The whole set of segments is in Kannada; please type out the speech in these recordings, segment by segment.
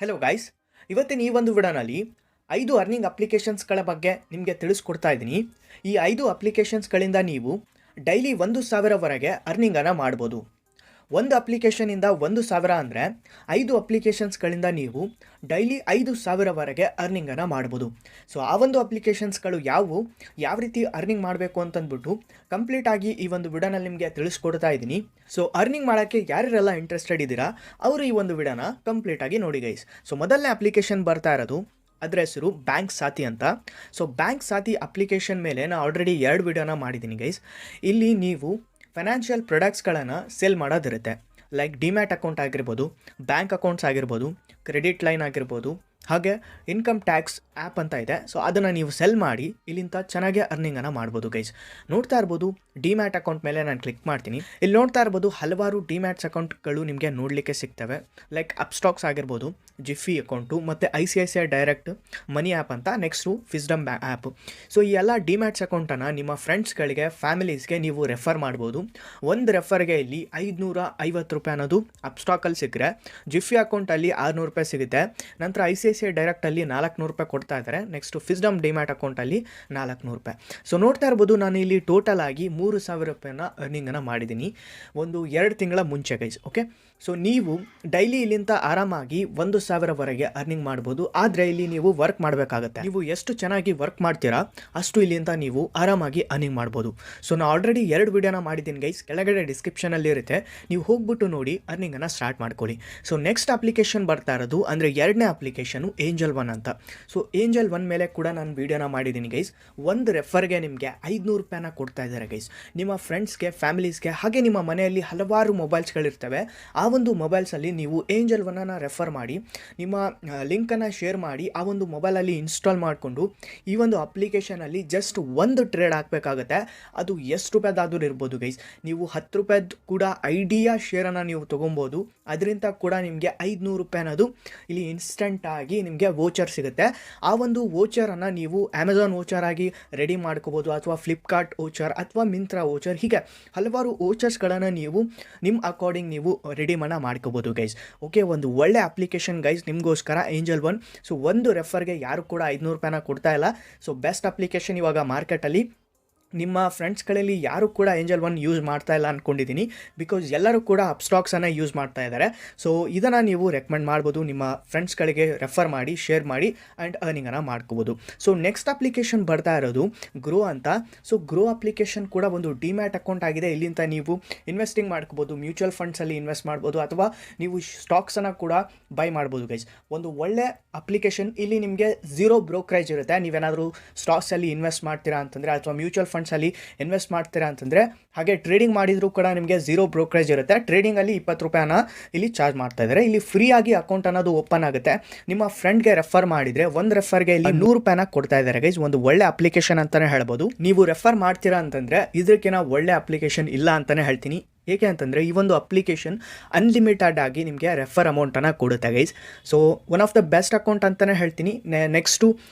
ಹೆಲೋ ಗೈಸ್, ಇವತ್ತಿನ ಈ ಒಂದು ವಿಡಿಯೋನಲ್ಲಿ 5 ಅರ್ನಿಂಗ್ ಅಪ್ಲಿಕೇಶನ್ಸ್ಗಳ ಬಗ್ಗೆ ನಿಮಗೆ ತಿಳಿಸ್ಕೊಡ್ತಾ ಇದ್ದೀನಿ. ಈ 5 ಅಪ್ಲಿಕೇಶನ್ಸ್ಗಳಿಂದ ನೀವು ಡೈಲಿ 1,000ವರೆಗೆ ಅರ್ನಿಂಗನ್ನು ಮಾಡ್ಬೋದು. ಒಂದು ಅಪ್ಲಿಕೇಶನಿಂದ 1,000 ಅಂದರೆ 5 ಅಪ್ಲಿಕೇಶನ್ಸ್ಗಳಿಂದ ನೀವು ಡೈಲಿ 5,000ವರೆಗೆ ಅರ್ನಿಂಗನ್ನು ಮಾಡ್ಬೋದು. ಸೊ ಆ ಒಂದು ಅಪ್ಲಿಕೇಶನ್ಸ್ಗಳು ಯಾವುವು, ಯಾವ ರೀತಿ ಅರ್ನಿಂಗ್ ಮಾಡಬೇಕು ಅಂತಂದ್ಬಿಟ್ಟು ಕಂಪ್ಲೀಟಾಗಿ ಈ ಒಂದು ವಿಡಿಯೋನಲ್ಲಿ ನಿಮಗೆ ತಿಳಿಸ್ಕೊಡ್ತಾ ಇದ್ದೀನಿ. ಸೊ ಅರ್ನಿಂಗ್ ಮಾಡೋಕ್ಕೆ ಯಾರ್ಯಾರೆಲ್ಲ ಇಂಟ್ರೆಸ್ಟೆಡ್ ಇದ್ದೀರಾ ಅವರು ಈ ಒಂದು ವಿಡಿಯೋನ ಕಂಪ್ಲೀಟಾಗಿ ನೋಡಿ ಗೈಸ್. ಸೊ ಮೊದಲನೇ ಅಪ್ಲಿಕೇಶನ್ ಬರ್ತಾ ಇರೋದು, ಅದರ ಹೆಸರು ಬ್ಯಾಂಕ್ಸಾತಿ ಅಂತ. ಸೊ ಬ್ಯಾಂಕ್ಸಾತಿ ಅಪ್ಲಿಕೇಶನ್ ಮೇಲೆ ನಾನು ಆಲ್ರೆಡಿ 2 ವಿಡಿಯೋನ ಮಾಡಿದ್ದೀನಿ ಗೈಸ್. ಇಲ್ಲಿ ನೀವು ಫೈನಾನ್ಷಿಯಲ್ ಪ್ರಾಡಕ್ಟ್ಸ್ಗಳನ್ನು ಸೇಲ್ ಮಾಡೋದಿರುತ್ತೆ. ಲೈಕ್ ಡಿಮ್ಯಾಟ್ ಅಕೌಂಟ್ ಆಗಿರ್ಬೋದು, ಬ್ಯಾಂಕ್ ಅಕೌಂಟ್ಸ್ ಆಗಿರ್ಬೋದು, ಕ್ರೆಡಿಟ್ ಲೈನ್ ಆಗಿರ್ಬೋದು, ಹಾಗೆ ಇನ್ಕಮ್ ಟ್ಯಾಕ್ಸ್ ಆ್ಯಪ್ ಅಂತ ಇದೆ. ಸೊ ಅದನ್ನು ನೀವು ಸೆಲ್ ಮಾಡಿ ಇಲ್ಲಿಂದ ಚೆನ್ನಾಗಿ ಅರ್ನಿಂಗನ್ನು ಮಾಡ್ಬೋದು ಗೈಸ್. ನೋಡ್ತಾ ಇರ್ಬೋದು ಡಿಮ್ಯಾಟ್ ಅಕೌಂಟ್ ಮೇಲೆ ನಾನು ಕ್ಲಿಕ್ ಮಾಡ್ತೀನಿ. ಇಲ್ಲಿ ನೋಡ್ತಾ ಇರ್ಬೋದು ಹಲವಾರು ಡಿಮ್ಯಾಟ್ಸ್ ಅಕೌಂಟ್ಗಳು ನಿಮಗೆ ನೋಡಲಿಕ್ಕೆ ಸಿಗ್ತವೆ. ಲೈಕ್ ಅಪ್ಸ್ಟಾಕ್ಸ್ ಆಗಿರ್ಬೋದು, ಜಿಫಿ ಅಕೌಂಟು, ಮತ್ತು ICICI ಡೈರೆಕ್ಟ್ ಮನಿ ಆ್ಯಪ್ ಅಂತ, ನೆಕ್ಸ್ಟು ವಿಸ್ಡಮ್ ಆ್ಯಪ್. ಸೊ ಈ ಎಲ್ಲ ಡಿಮ್ಯಾಟ್ಸ್ ಅಕೌಂಟನ್ನು ನಿಮ್ಮ ಫ್ರೆಂಡ್ಸ್ಗಳಿಗೆ, ಫ್ಯಾಮಿಲೀಸ್ಗೆ ನೀವು ರೆಫರ್ ಮಾಡ್ಬೋದು. ಒಂದು ರೆಫರ್ಗೆ ಇಲ್ಲಿ 550 ರೂಪಾಯಿ ಅನ್ನೋದು ಅಪ್ಸ್ಟಾಕಲ್ಲಿ ಸಿಕ್ಕರೆ, ಜಿಫಿ ಅಕೌಂಟಲ್ಲಿ 600 ರೂಪಾಯಿ ಸಿಗುತ್ತೆ. ನಂತರ ICICI ಡೈರೆಕ್ಟಲ್ಲಿ 400 ರೂಪಾಯಿ ಕೊಡ್ತಾ ಇದ್ದಾರೆ. ನೆಕ್ಸ್ಟು ವಿಸ್ಡಮ್ ಡಿಮ್ಯಾಟ್ ಅಕೌಂಟಲ್ಲಿ 400 ರೂಪಾಯಿ. ಸೊ ನೋಡ್ತಾ ಇರ್ಬೋದು ನಾನು ಇಲ್ಲಿ ಟೋಟಲ್ ಆಗಿ 3,000 ರೂಪಾಯಿನ ಅರ್ನಿಂಗನ್ನು ಮಾಡಿದ್ದೀನಿ ಒಂದು 2 ತಿಂಗಳ ಮುಂಚೆ ಗೈಸ್. ಓಕೆ, ಸೊ ನೀವು ಡೈಲಿ ಇಲ್ಲಿಂದ ಆರಾಮಾಗಿ 1,000ವರೆಗೆ ಅರ್ನಿಂಗ್ ಮಾಡ್ಬೋದು. ಆದರೆ ಇಲ್ಲಿ ನೀವು ವರ್ಕ್ ಮಾಡಬೇಕಾಗತ್ತೆ. ನೀವು ಎಷ್ಟು ಚೆನ್ನಾಗಿ ವರ್ಕ್ ಮಾಡ್ತೀರಾ ಅಷ್ಟು ಇಲ್ಲಿಂದ ನೀವು ಆರಾಮಾಗಿ ಅರ್ನಿಂಗ್ ಮಾಡ್ಬೋದು. ಸೊ ನಾನು ಆಲ್ರೆಡಿ 2 ವಿಡಿಯೋನ ಮಾಡಿದ್ದೀನಿ ಗೈಸ್, ಕೆಳಗಡೆ ಡಿಸ್ಕ್ರಿಪ್ಷನಲ್ಲಿ ಇರುತ್ತೆ, ನೀವು ಹೋಗ್ಬಿಟ್ಟು ನೋಡಿ ಅರ್ನಿಂಗನ್ನು ಸ್ಟಾರ್ಟ್ ಮಾಡ್ಕೊಳ್ಳಿ. ಸೊ ನೆಕ್ಸ್ಟ್ ಅಪ್ಲಿಕೇಶನ್ ಬರ್ತಾ ಇರೋದು ಅಂದರೆ 2ನೇ ಅಪ್ಲಿಕೇಶನು ಏಂಜಲ್ 1 ಅಂತ. ಸೊ ಏಂಜಲ್ 1 ಮೇಲೆ ಕೂಡ ನಾನು ವಿಡಿಯೋನ ಮಾಡಿದ್ದೀನಿ ಗೈಸ್. ಒಂದು ರೆಫರ್ಗೆ ನಿಮಗೆ 500 ರೂಪಾಯಿನ ಕೊಡ್ತಾ ಇದ್ದಾರೆ ಗೈಸ್. ನಿಮ್ಮ ಫ್ರೆಂಡ್ಸ್ಗೆ, ಫ್ಯಾಮಿಲೀಸ್ಗೆ, ಹಾಗೆ ನಿಮ್ಮ ಮನೆಯಲ್ಲಿ ಹಲವಾರು ಮೊಬೈಲ್ಸ್ಗಳಿರ್ತವೆ. ಆ ಒಂದು ಮೊಬೈಲ್ಸಲ್ಲಿ ನೀವು ಏಂಜಲ್ 1ಅನ್ನು ರೆಫರ್ ಮಾಡಿ, ನಿಮ್ಮ ಲಿಂಕನ್ನು ಶೇರ್ ಮಾಡಿ, ಆ ಒಂದು ಮೊಬೈಲಲ್ಲಿ ಇನ್ಸ್ಟಾಲ್ ಮಾಡಿಕೊಂಡು ಈ ಒಂದು ಅಪ್ಲಿಕೇಶನಲ್ಲಿ ಜಸ್ಟ್ ಒಂದು ಟ್ರೇಡ್ ಹಾಕಬೇಕಾಗತ್ತೆ. ಅದು ಎಷ್ಟು ರೂಪಾಯಿದಾದರೂ ಇರ್ಬೋದು ಗೈಸ್. ನೀವು 10 ರೂಪಾಯಿದು ಕೂಡ ಐಡಿಯಾ ಶೇರನ್ನು ನೀವು ತೊಗೊಬೋದು. ಅದರಿಂದ ಕೂಡ ನಿಮಗೆ 500 ರೂಪಾಯಿ ಅನ್ನೋದು ಇಲ್ಲಿ ಇನ್ಸ್ಟೆಂಟಾಗಿ ನಿಮಗೆ ವೋಚರ್ ಸಿಗುತ್ತೆ. ಆ ಒಂದು ವೋಚರನ್ನು ನೀವು ಅಮೆಝಾನ್ ವೋಚರ್ ಆಗಿ ರೆಡಿ ಮಾಡ್ಕೋಬೋದು, ಅಥವಾ ಫ್ಲಿಪ್ಕಾರ್ಟ್ ವೋಚರ್, ಅಥವಾ ಮಿಂತ್ರಾ ವೋಚರ್, ಹೀಗೆ ಹಲವಾರು ವೋಚರ್ಸ್ಗಳನ್ನು ನೀವು ನಿಮ್ಮ ಅಕಾರ್ಡಿಂಗ್ ನೀವು ರೆಡಿ ಮಾಡ್ಕೋಬೋದು ಗೈಸ್. ಓಕೆ, ಒಂದು ಒಳ್ಳೆ ಅಪ್ಲಿಕೇಶನ್ ಗೈಸ್ ನಿಮಗೋಸ್ಕರ ಏಂಜಲ್ 1. ಸೊ ಒಂದು ರೆಫರ್ಗೆ ಯಾರು ಕೂಡ 500 ರೂಪಾಯಿನ ಕೊಡ್ತಾ ಇಲ್ಲ. ಸೊ ಬೆಸ್ಟ್ ಅಪ್ಲಿಕೇಶನ್ ಇವಾಗ ಮಾರ್ಕೆಟಲ್ಲಿ. ನಿಮ್ಮ ಫ್ರೆಂಡ್ಸ್ಗಳಲ್ಲಿ ಯಾರು ಕೂಡ ಏಂಜಲ್ 1 ಯೂಸ್ ಮಾಡ್ತಾ ಇಲ್ಲ ಅಂದ್ಕೊಂಡಿದ್ದೀನಿ, ಬಿಕಾಸ್ ಎಲ್ಲರೂ ಕೂಡ ಅಪ್ಸ್ಟಾಕ್ಸನ್ನು ಯೂಸ್ ಮಾಡ್ತಾ ಇದ್ದಾರೆ. ಸೊ ಇದನ್ನು ನೀವು ರೆಕಮೆಂಡ್ ಮಾಡ್ಬೋದು, ನಿಮ್ಮ ಫ್ರೆಂಡ್ಸ್ಗಳಿಗೆ ರೆಫರ್ ಮಾಡಿ, ಶೇರ್ ಮಾಡಿ ಆ್ಯಂಡ್ ಅರ್ನಿಂಗನ್ನು ಮಾಡ್ಕೋಬೋದು. ಸೊ ನೆಕ್ಸ್ಟ್ ಅಪ್ಲಿಕೇಶನ್ ಬರ್ತಾ ಇರೋದು ಗ್ರೋ ಅಂತ. ಸೊ ಗ್ರೋ ಅಪ್ಲಿಕೇಶನ್ ಕೂಡ ಒಂದು ಡಿಮ್ಯಾಟ್ ಅಕೌಂಟ್ ಆಗಿದೆ. ಇಲ್ಲಿಂದ ನೀವು ಇನ್ವೆಸ್ಟಿಂಗ್ ಮಾಡ್ಕೋಬೋದು, ಮ್ಯೂಚುವಲ್ ಫಂಡ್ಸಲ್ಲಿ ಇನ್ವೆಸ್ಟ್ ಮಾಡ್ಬೋದು, ಅಥವಾ ನೀವು ಸ್ಟಾಕ್ಸನ್ನು ಕೂಡ ಬೈ ಮಾಡ್ಬೋದು ಗೈಸ್. ಒಂದು ಒಳ್ಳೆ ಅಪ್ಲಿಕೇಶನ್. ಇಲ್ಲಿ ನಿಮಗೆ 0 ಬ್ರೋಕರೇಜ್ ಇರುತ್ತೆ. ನೀವೇನಾದರೂ ಸ್ಟಾಕ್ಸಲ್ಲಿ ಇನ್ವೆಸ್ಟ್ ಮಾಡ್ತೀರಾ ಅಂತಂದರೆ, ಅಥವಾ ಮ್ಯೂಚುವಲ್ ಫಂಡ್ಸಲ್ಲಿ ಇನ್ವೆಸ್ಟ್ ಮಾಡ್ತೀರಾ ಅಂತಂದರೆ, ಹಾಗೆ ಟ್ರೇಡಿಂಗ್ ಮಾಡಿದರೂ ಕೂಡ ನಿಮಗೆ 0 ಬ್ರೋಕರೇಜ್ ಇರುತ್ತೆ. ಟ್ರೇಡಿಂಗಲ್ಲಿ 20 ರೂಪಾಯಿನ ಇಲ್ಲಿ ಚಾರ್ಜ್ ಮಾಡ್ತಾ ಇದ್ದಾರೆ. ಇಲ್ಲಿ ಫ್ರೀಯಾಗಿ ಅಕೌಂಟ್ ಅನ್ನೋದು ಓಪನ್ ಆಗುತ್ತೆ. ನಿಮ್ಮ ಫ್ರೆಂಡ್ಗೆ ರೆಫರ್ ಮಾಡಿದರೆ ಒಂದು ರೆಫರ್ಗೆ ಇಲ್ಲಿ 100 ರೂಪಾಯಿನ ಕೊಡ್ತಾ ಇದ್ದಾರೆ ಗೈಸ್. ಒಂದು ಒಳ್ಳೆ ಅಪ್ಲಿಕೇಶನ್ ಅಂತಲೇ ಹೇಳ್ಬೋದು. ನೀವು ರೆಫರ್ ಮಾಡ್ತೀರಾ ಅಂತಂದರೆ ಇದಕ್ಕಿಂತ ಒಳ್ಳೆ ಅಪ್ಲಿಕೇಶನ್ ಇಲ್ಲ ಅಂತಲೇ ಹೇಳ್ತೀನಿ. ಏಕೆ ಅಂತಂದರೆ ಈ ಒಂದು ಅಪ್ಲಿಕೇಶನ್ ಅನ್ಲಿಮಿಟೆಡ್ ಆಗಿ ನಿಮಗೆ ರೆಫರ್ ಅಮೌಂಟನ್ನು ಕೊಡುತ್ತೆ guys. So one of the best account ಅಂತಲೇ ಹೇಳ್ತೀನಿ. ನೆಕ್ಸ್ಟು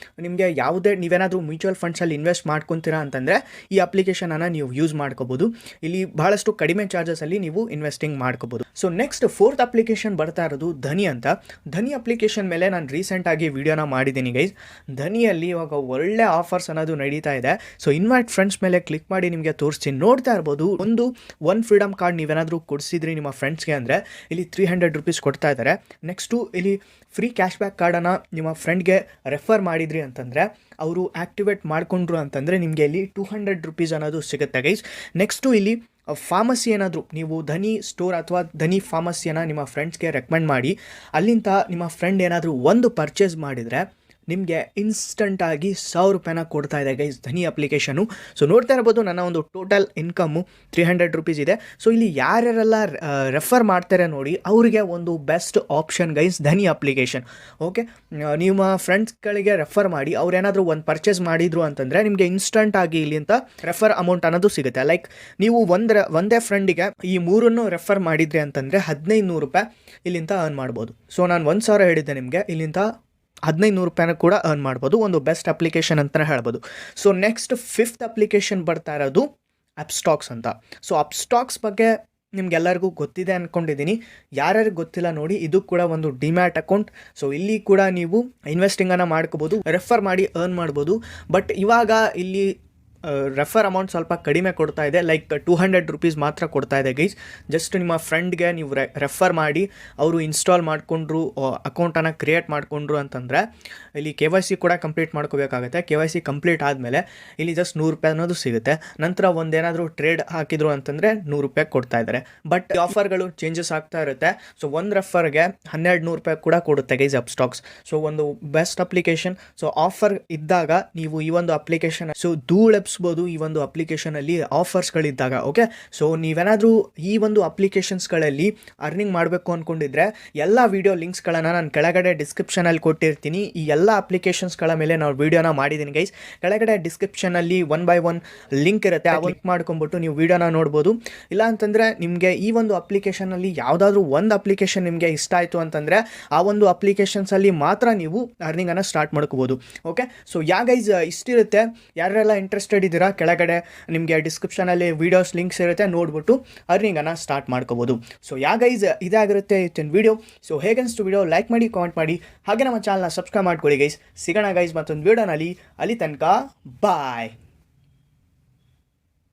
ನಿಮಗೆ ಯಾವುದೇ ನೀವೇನಾದರೂ ಮ್ಯೂಚುವಲ್ ಫಂಡ್ಸಲ್ಲಿ ಇನ್ವೆಸ್ಟ್ ಮಾಡ್ಕೊತೀರಾ ಅಂತಂದರೆ ಈ ಅಪ್ಲಿಕೇಶನನ್ನು ನೀವು ಯೂಸ್ ಮಾಡ್ಕೋಬೋದು. ಇಲ್ಲಿ ಬಹಳಷ್ಟು ಕಡಿಮೆ ಚಾರ್ಜಸಲ್ಲಿ ನೀವು ಇನ್ವೆಸ್ಟಿಂಗ್ ಮಾಡ್ಕೋಬೋದು. ಸೊ ನೆಕ್ಸ್ಟ್ 4th ಅಪ್ಲಿಕೇಶನ್ ಬರ್ತಾ ಇರೋದು ಧನಿ ಅಂತ. ಧನಿ ಅಪ್ಲಿಕೇಶನ್ ಮೇಲೆ ನಾನು ರೀಸೆಂಟಾಗಿ ವಿಡಿಯೋನ ಮಾಡಿದ್ದೀನಿ ಗೈಸ್. ಧನಿಯಲ್ಲಿ ಇವಾಗ ಒಳ್ಳೆ ಆಫರ್ಸ್ ಅನ್ನೋದು ನಡೀತಾ ಇದೆ. ಸೊ ಇನ್ವೈಟ್ ಫ್ರೆಂಡ್ಸ್ ಮೇಲೆ ಕ್ಲಿಕ್ ಮಾಡಿ ನಿಮಗೆ ತೋರಿಸ್ತೀನಿ. ನೋಡ್ತಾ ಇರ್ಬೋದು ಒನ್ ಫ್ರೀಡಮ್ ಕಾರ್ಡ್ ನೀವೇನಾದರೂ ಕೊಡಿಸಿದ್ರಿ ನಿಮ್ಮ ಫ್ರೆಂಡ್ಸ್ಗೆ ಅಂದರೆ ಇಲ್ಲಿ 300 ರೂಪೀಸ್ ಕೊಡ್ತಾ ಇದ್ದಾರೆ. ನೆಕ್ಸ್ಟು ಇಲ್ಲಿ ಫ್ರೀ ಕ್ಯಾಶ್ಬ್ಯಾಕ್ ಕಾರ್ಡನ್ನು ನಿಮ್ಮ ಫ್ರೆಂಡ್ಗೆ ರೆಫರ್ ಮಾಡಿದ್ರಿ ಅಂತಂದರೆ, ಅವರು ಆ್ಯಕ್ಟಿವೇಟ್ ಮಾಡಿಕೊಂಡ್ರು ಅಂತಂದರೆ ನಿಮಗೆ ಇಲ್ಲಿ 200 ರೂಪೀಸ್ ಅನ್ನೋದು ಸಿಗುತ್ತೆ ಗೈಸ್. ನೆಕ್ಸ್ಟು ಇಲ್ಲಿ ಫಾರ್ಮಸಿ ಏನಾದರೂ ನೀವು ಧನಿ ಸ್ಟೋರ್ ಅಥವಾ ಧನಿ ಫಾರ್ಮಸಿಯನ್ನು ನಿಮ್ಮ ಫ್ರೆಂಡ್ಸ್ಗೆ ರೆಕಮೆಂಡ್ ಮಾಡಿ, ಅಲ್ಲಿಂದ ನಿಮ್ಮ ಫ್ರೆಂಡ್ ಏನಾದರೂ ಒಂದು ಪರ್ಚೇಸ್ ಮಾಡಿದರೆ ನಿಮಗೆ ಇನ್ಸ್ಟಂಟಾಗಿ 1,000 ರೂಪಾಯಿನ ಕೊಡ್ತಾ ಇದೆ ಗೈಸ್ ಧನಿ ಅಪ್ಲಿಕೇಶನು. ಸೊ ನೋಡ್ತಾ ಇರ್ಬೋದು ನನ್ನ ಒಂದು ಟೋಟಲ್ ಇನ್ಕಮ್ಮು 300 ರೂಪೀಸ್ ಇದೆ. ಸೊ ಇಲ್ಲಿ ಯಾರ್ಯಾರೆಲ್ಲ ರೆಫರ್ ಮಾಡ್ತಾರೆ ನೋಡಿ ಅವರಿಗೆ ಒಂದು best option guys Dhani application. Okay, ನಿಮ್ಮ ಫ್ರೆಂಡ್ಸ್ಗಳಿಗೆ ರೆಫರ್ ಮಾಡಿ, ಅವ್ರೇನಾದರೂ ಒಂದು ಪರ್ಚೇಸ್ ಮಾಡಿದ್ರು ಅಂತಂದರೆ ನಿಮಗೆ ಇನ್ಸ್ಟಂಟಾಗಿ ಇಲ್ಲಿಂದ ರೆಫರ್ ಅಮೌಂಟ್ ಅನ್ನೋದು ಸಿಗುತ್ತೆ. ಲೈಕ್ ನೀವು ಒಂದೇ ಫ್ರೆಂಡಿಗೆ ಈ 3 ರೆಫರ್ ಮಾಡಿದ್ರಿ ಅಂತಂದರೆ 1,500 ರೂಪಾಯಿ ಇಲ್ಲಿಂದ ಅರ್ನ್ ಮಾಡ್ಬೋದು. ಸೊ ನಾನು 1,000 ಹೇಳಿದ್ದೆ ನಿಮಗೆ, ಇಲ್ಲಿಂದ 1,500 ರೂಪಾಯಿನ ಕೂಡ ಅರ್ನ್ ಮಾಡ್ಬೋದು. ಒಂದು ಬೆಸ್ಟ್ ಅಪ್ಲಿಕೇಶನ್ ಅಂತಲೇ ಹೇಳ್ಬೋದು. ಸೊ ನೆಕ್ಸ್ಟ್ 5th ಅಪ್ಲಿಕೇಶನ್ ಬರ್ತಾ ಇರೋದು ಅಪ್ಸ್ಟಾಕ್ಸ್ ಅಂತ. ಸೊ ಅಪ್ಸ್ಟಾಕ್ಸ್ ಬಗ್ಗೆ ನಿಮ್ಗೆಲ್ಲರಿಗೂ ಗೊತ್ತಿದೆ ಅಂದ್ಕೊಂಡಿದ್ದೀನಿ. ಯಾರ್ಯಾರಿಗೆ ಗೊತ್ತಿಲ್ಲ ನೋಡಿ, ಇದು ಕೂಡ ಒಂದು ಡಿಮ್ಯಾಟ್ ಅಕೌಂಟ್. ಸೊ ಇಲ್ಲಿ ಕೂಡ ನೀವು ಇನ್ವೆಸ್ಟಿಂಗನ್ನು ಮಾಡ್ಕೋಬೋದು, ರೆಫರ್ ಮಾಡಿ ಅರ್ನ್ ಮಾಡ್ಬೋದು. ಬಟ್ ಇವಾಗ ಇಲ್ಲಿ ರೆಫರ್ ಅಮೌಂಟ್ ಸ್ವಲ್ಪ ಕಡಿಮೆ ಕೊಡ್ತಾ ಇದೆ, ಲೈಕ್ 200 ರೂಪೀಸ್ ಮಾತ್ರ ಕೊಡ್ತಾ ಇದೆ ಗೈಸ್. ಜಸ್ಟ್ ನಿಮ್ಮ ಫ್ರೆಂಡ್ಗೆ ನೀವು ರೆಫರ್ ಮಾಡಿ ಅವರು ಇನ್ಸ್ಟಾಲ್ ಮಾಡಿಕೊಂಡ್ರು, ಅಕೌಂಟನ್ನು ಕ್ರಿಯೇಟ್ ಮಾಡಿಕೊಂಡ್ರು ಅಂತಂದರೆ ಇಲ್ಲಿ KYC ಕೂಡ ಕಂಪ್ಲೀಟ್ ಮಾಡ್ಕೋಬೇಕಾಗುತ್ತೆ. KYC ಕಂಪ್ಲೀಟ್ ಆದಮೇಲೆ ಇಲ್ಲಿ ಜಸ್ಟ್ 100 ರೂಪಾಯಿ ಅನ್ನೋದು ಸಿಗುತ್ತೆ. ನಂತರ ಒಂದೇನಾದರೂ ಟ್ರೇಡ್ ಹಾಕಿದ್ರು ಅಂತಂದರೆ 100 ರೂಪಾಯಿ ಕೊಡ್ತಾ ಇದ್ದಾರೆ. ಬಟ್ ಆಫರ್ಗಳು ಚೇಂಜಸ್ ಆಗ್ತಾ ಇರುತ್ತೆ. ಸೊ ಒಂದು ರೆಫರ್ಗೆ 1200 ರೂಪಾಯಿ ಕೂಡ ಕೊಡುತ್ತೆ ಗೈಸ್ ಅಪ್ಸ್ಟಾಕ್ಸ್. ಸೊ ಒಂದು ಬೆಸ್ಟ್ ಅಪ್ಲಿಕೇಶನ್. ಸೊ ಆಫರ್ ಇದ್ದಾಗ ನೀವು ಈ ಒಂದು ಅಪ್ಲಿಕೇಶನ್ ಧೂಳೆಬ್ಸ್ಬೋದು ಈ ಒಂದು ಅಪ್ಲಿಕೇಶನಲ್ಲಿ ಆಫರ್ಸ್ಗಳಿದ್ದಾಗ. ಓಕೆ, ಸೊ ನೀವೇನಾದರೂ ಈ ಒಂದು ಅಪ್ಲಿಕೇಶನ್ಸ್ಗಳಲ್ಲಿ ಅರ್ನಿಂಗ್ ಮಾಡಬೇಕು ಅಂದ್ಕೊಂಡಿದ್ರೆ ಎಲ್ಲ ವೀಡಿಯೋ ಲಿಂಕ್ಸ್ಗಳನ್ನು ನಾನು ಕೆಳಗಡೆ ಡಿಸ್ಕ್ರಿಪ್ಷನಲ್ಲಿ ಕೊಟ್ಟಿರ್ತೀನಿ. ಈ ಎಲ್ಲ ಅಪ್ಲಿಕೇಶನ್ಸ್ಗಳ ಮೇಲೆ ನಾವು ವೀಡಿಯೋನ ಮಾಡಿದ್ದೀನಿ ಗೈಸ್. ಕೆಳಗಡೆ ಡಿಸ್ಕ್ರಿಪ್ಷನಲ್ಲಿ 1 by 1 ಲಿಂಕ್ ಇರುತ್ತೆ, ಆ ಕ್ಲಿಕ್ ಮಾಡ್ಕೊಂಬಿಟ್ಟು ನೀವು ವೀಡಿಯೋನ ನೋಡ್ಬೋದು. ಇಲ್ಲ ಅಂತಂದರೆ ನಿಮಗೆ ಈ ಒಂದು ಅಪ್ಲಿಕೇಶನಲ್ಲಿ ಯಾವುದಾದ್ರೂ ಒಂದು ಅಪ್ಲಿಕೇಶನ್ ನಿಮಗೆ ಇಷ್ಟ ಆಯಿತು ಅಂತಂದರೆ ಆ ಒಂದು ಅಪ್ಲಿಕೇಶನ್ಸಲ್ಲಿ ಮಾತ್ರ ನೀವು ಅರ್ನಿಂಗನ್ನು ಸ್ಟಾರ್ಟ್ ಮಾಡ್ಕೋಬೋದು. ಓಕೆ, ಸೊ ಗೈಸ್ ಇಷ್ಟಿರುತ್ತೆ. ಯಾರೆಲ್ಲ ಇಂಟ್ರೆಸ್ಟೆಡ್ ಇದ್ದೀರಾ ಕೆಳಗಡೆ ನಿಮಗೆ ಡಿಸ್ಕ್ರಿಪ್ಷನಲ್ಲಿ ವೀಡಿಯೋಸ್ ಲಿಂಕ್ಸ್ ಇರುತ್ತೆ, ನೋಡ್ಬಿಟ್ಟು ಅರ್ನಿಂಗನ್ನು ಸ್ಟಾರ್ಟ್ ಮಾಡ್ಕೋಬೋದು. ಸೊ ಗೈಸ್ ಇದಾಗಿರುತ್ತೆ ಇವತ್ತಿನ ವೀಡಿಯೋ. ಸೊ ಹೇಗನ್ನಿಸ್ತು ವೀಡಿಯೋ ಲೈಕ್ ಮಾಡಿ, ಕಾಮೆಂಟ್ ಮಾಡಿ, ಹಾಗೆ ನಮ್ಮ ಚಾನಲ್ನ ಸಬ್ಸ್ಕ್ರೈಬ್ ಮಾಡ್ಕೊಳ್ಳಿ ಗೈಸ್. ಸಿಗೋಣ ಗೈಸ್ ಮತ್ತೊಂದು ವೀಡಿಯೋನಲ್ಲಿ. ಅಲ್ಲಿ ತನಕ ಬಾಯ್.